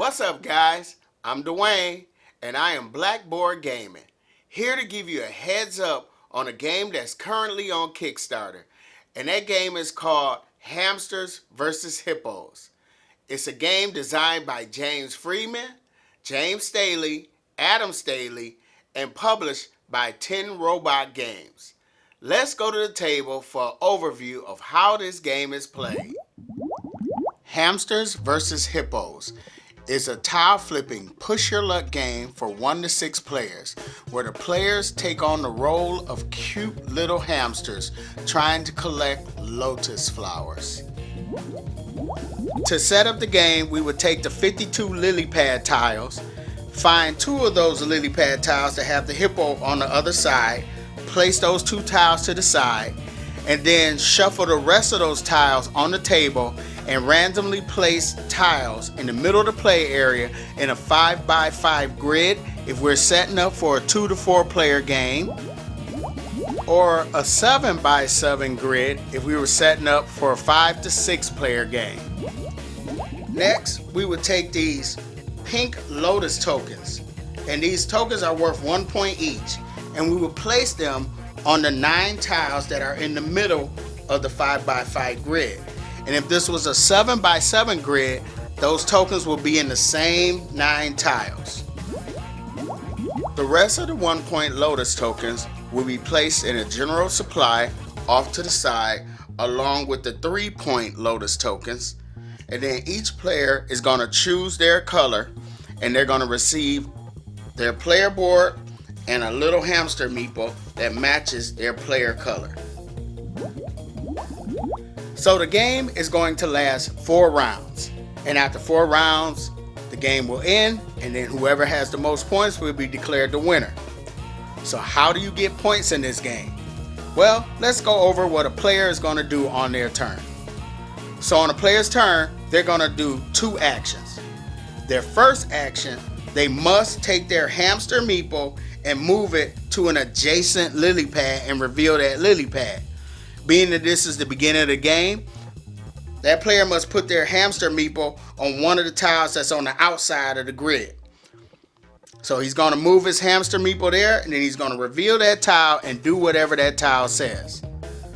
What's up, guys? I'm Dwayne, and I am Blackboard Gaming, here to give you a heads up on a game that's currently on Kickstarter, and that game is called Hamsters versus Hippos. It's a game designed by James Freeman, James Staley, Adam Staley, and published by 10 Robot Games. Let's go to the table for an overview of how this game is played. Hamsters versus Hippos is a tile flipping push your luck game for 1 to 6 players, where the players take on the role of cute little hamsters trying to collect lotus flowers. To set up the game, we would take the 52 lily pad tiles, find 2 of those lily pad tiles that have the hippo on the other side, place those 2 tiles to the side, and then shuffle the rest of those tiles on the table and randomly place tiles in the middle of the play area in a 5x5 grid if we're setting up for a 2 to 4 player game, or a 7x7 grid if we were setting up for a 5 to 6 player game. Next, we would take these pink lotus tokens, and these tokens are worth 1 point each, and we would place them on the 9 tiles that are in the middle of the 5x5 grid. And if this was a 7x7 grid, those tokens will be in the same 9 tiles. The rest of the 1 point lotus tokens will be placed in a general supply off to the side, along with the 3 point lotus tokens. And then each player is going to choose their color, and they're going to receive their player board and a little hamster meeple that matches their player color. So the game is going to last 4 rounds, and after 4 rounds the game will end, and then whoever has the most points will be declared the winner. So how do you get points in this game? Well, let's go over what a player is going to do on their turn. So on a player's turn, they're going to do 2 actions. Their first action, they must take their hamster meeple and move it to an adjacent lily pad and reveal that lily pad. Being that this is the beginning of the game, that player must put their hamster meeple on one of the tiles that's on the outside of the grid. So he's going to move his hamster meeple there, and then he's going to reveal that tile and do whatever that tile says.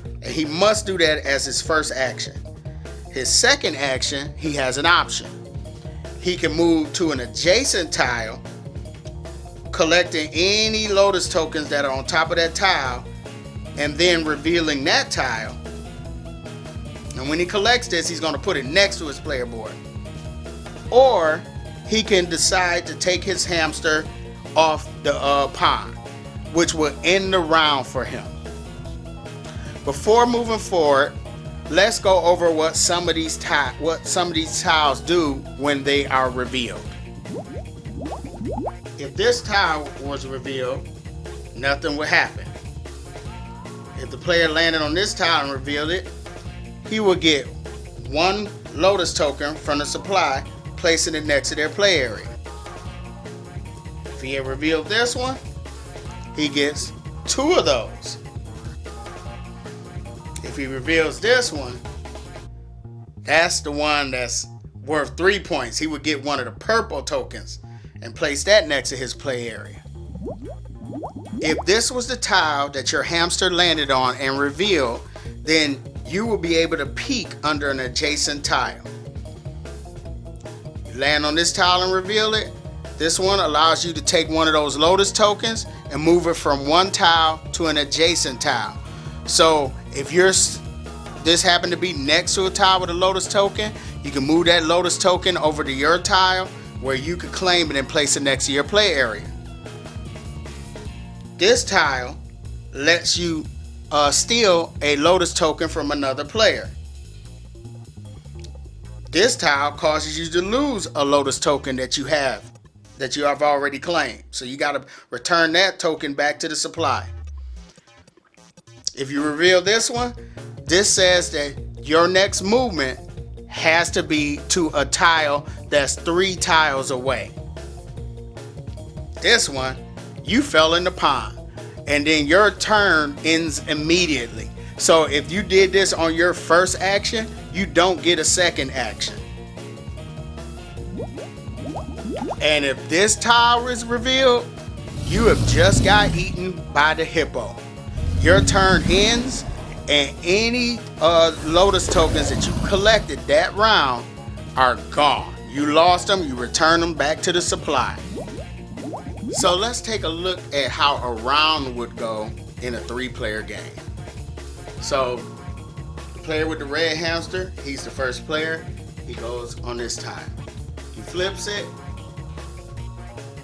And he must do that as his first action. His second action, he has an option. He can move to an adjacent tile, collecting any lotus tokens that are on top of that tile, and then revealing that tile. And when he collects this, he's going to put it next to his player board. Or he can decide to take his hamster off the pond, which will end the round for him. Before moving forward, let's go over what some of these tiles do when they are revealed. If this tile was revealed, nothing would happen. If the player landed on this tile and revealed it, he will get 1 lotus token from the supply, placing it next to their play area. If he had revealed this one, he gets 2 of those. If he reveals this one, that's the one that's worth 3 points. He would get 1 of the purple tokens and place that next to his play area. If this was the tile that your hamster landed on and revealed, then you will be able to peek under an adjacent tile. You land on this tile and reveal it. This one allows you to take 1 of those lotus tokens and move it from 1 tile to an adjacent tile. So if this happened to be next to a tile with a lotus token, you can move that lotus token over to your tile where you could claim it and place it next to your play area. This tile lets you steal a lotus token from another player. This tile causes you to lose a lotus token that you have already claimed. So you got to return that token back to the supply. If you reveal this one, this says that your next movement has to be to a tile that's 3 tiles away. This one, you fell in the pond, and then your turn ends immediately. So if you did this on your first action, you don't get a second action. And if this tile is revealed, you have just got eaten by the hippo. Your turn ends, and any Lotus tokens that you collected that round are gone. You lost them, you return them back to the supply. So let's take a look at how a round would go in a 3-player game. So the player with the red hamster, he's the first player. He goes on this tile. He flips it.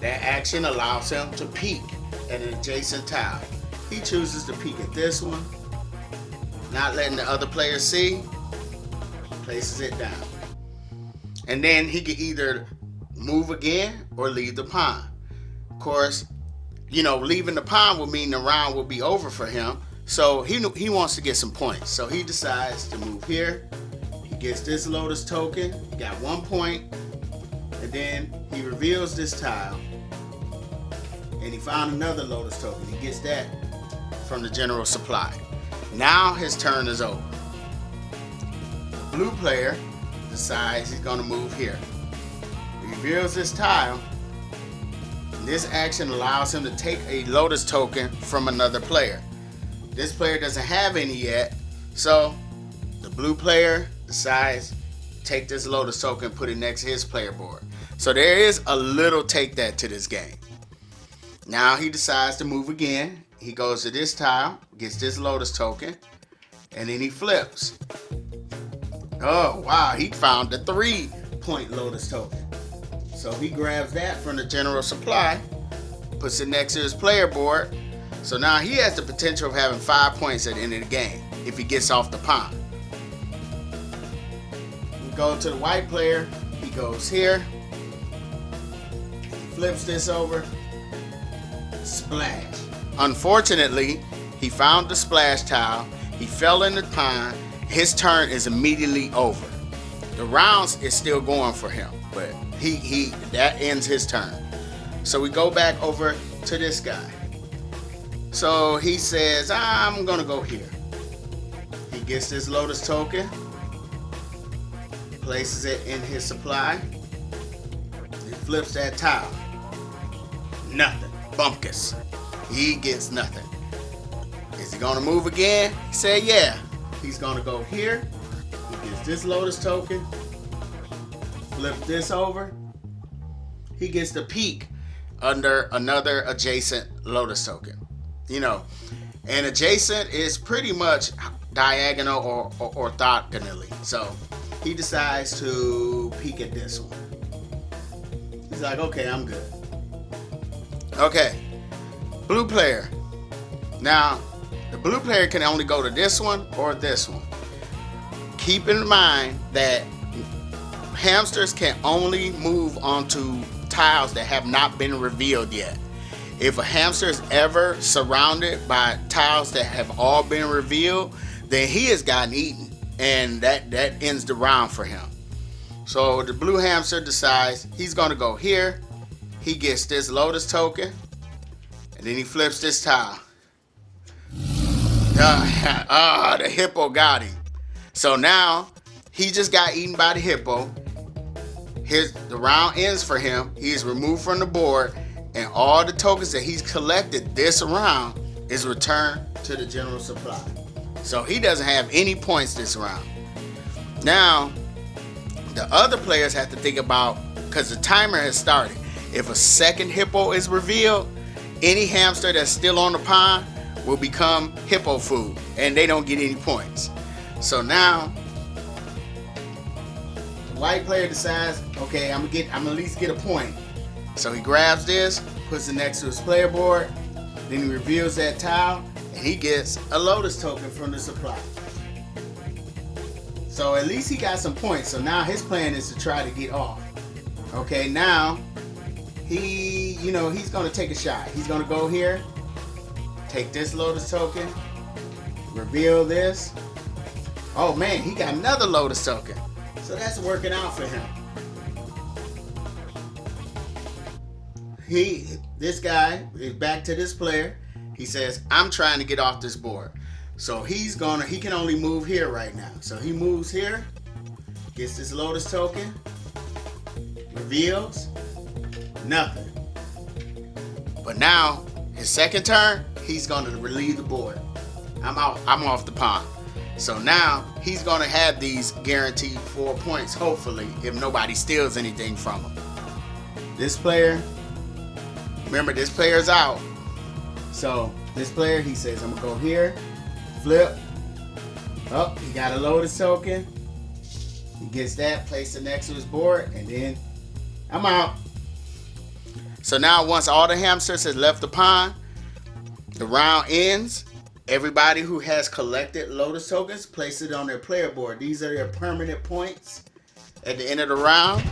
That action allows him to peek at an adjacent tile. He chooses to peek at this one, not letting the other player see, places it down. And then he can either move again or leave the pawn. Of course, leaving the pawn would mean the round will be over for him. So he wants to get some points. So he decides to move here. He gets this Lotus token. He got 1 point. And then he reveals this tile. And he found another Lotus token. He gets that from the general supply. Now his turn is over. The blue player decides he's going to move here. He reveals this tile. This action allows him to take a Lotus token from another player. This player doesn't have any yet, so the blue player decides to take this Lotus token, put it next to his player board. So there is a little take that to this game. Now he decides to move again. He goes to this tile, gets this Lotus token, and then he flips. Oh wow, he found the 3-point Lotus token. So he grabs that from the general supply, puts it next to his player board. So now he has the potential of having 5 points at the end of the game if he gets off the pawn. We go to the white player. He goes here. He flips this over. Splash. Unfortunately, he found the splash tile. He fell in the pawn. His turn is immediately over. The rounds is still going for him, but that ends his turn. So we go back over to this guy. So he says, I'm gonna go here. He gets this Lotus token, places it in his supply. He flips that tile. Nothing. Bumpkus. He gets nothing. Is he gonna move again? He said, yeah. He's gonna go here. He gets this Lotus token. Flip this over. He gets the peek under another adjacent Lotus token. And adjacent is pretty much diagonal or orthogonally. So he decides to peek at this one. He's like, okay, I'm good. Okay, blue player. Now, the blue player can only go to this one or this one. Keep in mind that hamsters can only move onto tiles that have not been revealed yet. If a hamster is ever surrounded by tiles that have all been revealed, then he has gotten eaten, and that ends the round for him. So the blue hamster decides he's going to go here. He gets this Lotus token, and then he flips this tile. The hippo got him. So now he just got eaten by the hippo. The round ends for him. He is removed from the board, and all the tokens that he's collected this round is returned to the general supply. So he doesn't have any points this round. Now, the other players have to think about, because the timer has started, if a second hippo is revealed, any hamster that's still on the pawn will become hippo food, and they don't get any points. So now, the white player decides, okay, I'm gonna at least get a point. So he grabs this, puts it next to his player board, then he reveals that tile, and he gets a Lotus token from the supply. So at least he got some points. So now his plan is to try to get off. Okay, now he's gonna take a shot. He's gonna go here, take this Lotus token, reveal this. Oh man, he got another Lotus token. So that's working out for him. This guy is back to this player. He says, I'm trying to get off this board. So he can only move here right now. So he moves here, gets this Lotus token, reveals, Nothing. But now, his second turn, he's going to relieve the board. I'm out. I'm off the pawn. So now, he's going to have these guaranteed 4 points, hopefully, if nobody steals anything from him. This player, remember, this player's out. So, this player, he says, I'm going to go here, flip. Oh, he got a Lotus token. He gets that, place it next to his board, and then I'm out. So now once all the hamsters has left the pond, the round ends. Everybody who has collected Lotus tokens, place it on their player board. These are their permanent points at the end of the round.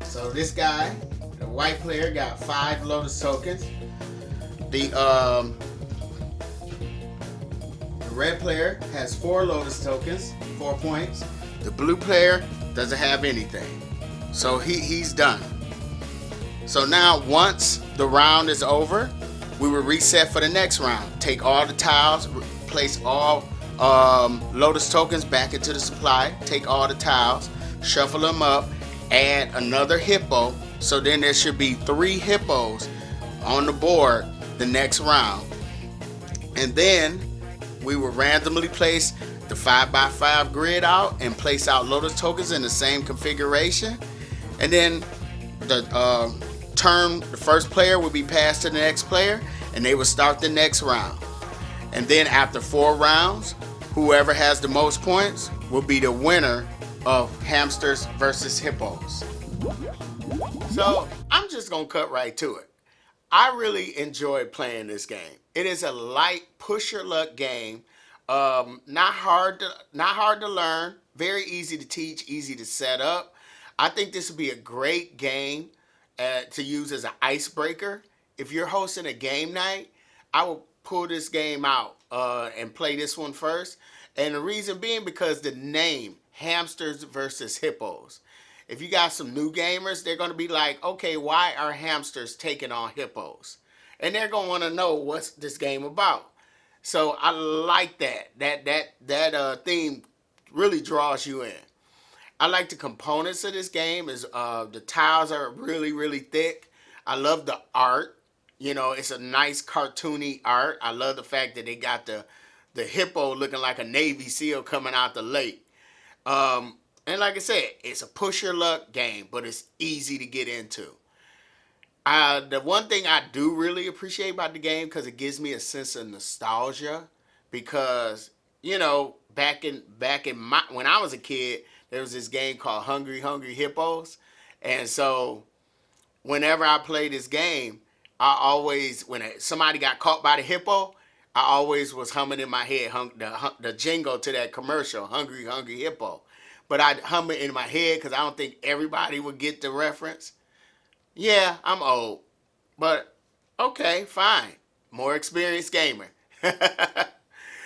So this guy, the white player, got 5 Lotus tokens. The red player has 4 Lotus tokens, 4 points. The blue player doesn't have anything. So he's done. So now once the round is over, we will reset for the next round. Take all the tiles, place all Lotus tokens back into the supply. Take all the tiles, shuffle them up, add another hippo. So then there should be 3 hippos on the board the next round. And then we will randomly place the 5x5 grid out and place out Lotus tokens in the same configuration. And then the first player will be passed to the next player, and they will start the next round. And then after 4 rounds, whoever has the most points will be the winner of Hamsters versus Hippos. So I'm just gonna cut right to it. I really enjoyed playing this game. It is a light push your luck game. Not hard to learn. Very easy to teach. Easy to set up. I think this would be a great game to use as an icebreaker. If you're hosting a game night, I will pull this game out and play this one first. And the reason being because the name, Hamsters versus Hippos. If you got some new gamers, they're going to be like, okay, why are hamsters taking on hippos? And they're going to want to know what's this game about. So I like that. That theme really draws you in. I like the components of this game. Is the tiles are really, really thick. I love the art. You know, it's a nice cartoony art. I love the fact that they got the hippo looking like a Navy SEAL coming out the lake. And like I said, it's a push your luck game, but it's easy to get into. The one thing I do really appreciate about the game, because it gives me a sense of nostalgia, because you know, back in when I was a kid, there was this game called Hungry Hungry Hippos, and so whenever I play this game, I always, when somebody got caught by the hippo, I always was humming in my head the jingle to that commercial, Hungry Hungry Hippo. But I'd hum it in my head because I don't think everybody would get the reference. Yeah, I'm old. But okay, fine. More experienced gamer.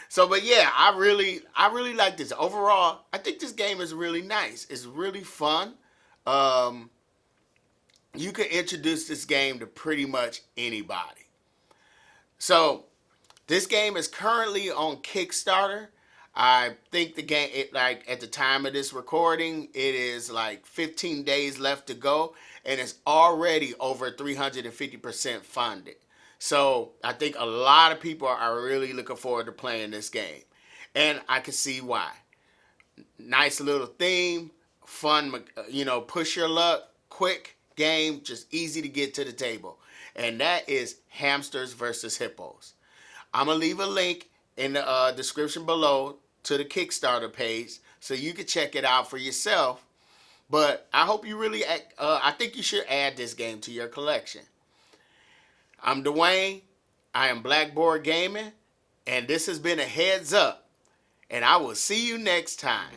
So, but yeah, I really like this. Overall, I think this game is really nice. It's really fun. You can introduce this game to pretty much anybody. So, this game is currently on Kickstarter. I think the game, like at the time of this recording, it is like 15 days left to go, and it's already over 350% funded. So I think a lot of people are really looking forward to playing this game, and I can see why. Nice little theme, fun, push your luck, quick game, just easy to get to the table, and that is Hamsters versus Hippos. I'm gonna leave a link in the description below to the Kickstarter page so you can check it out for yourself. But I hope you really, I think you should add this game to your collection. I'm Dwayne. I am Blackboard Gaming, and this has been a heads up. And I will see you next time.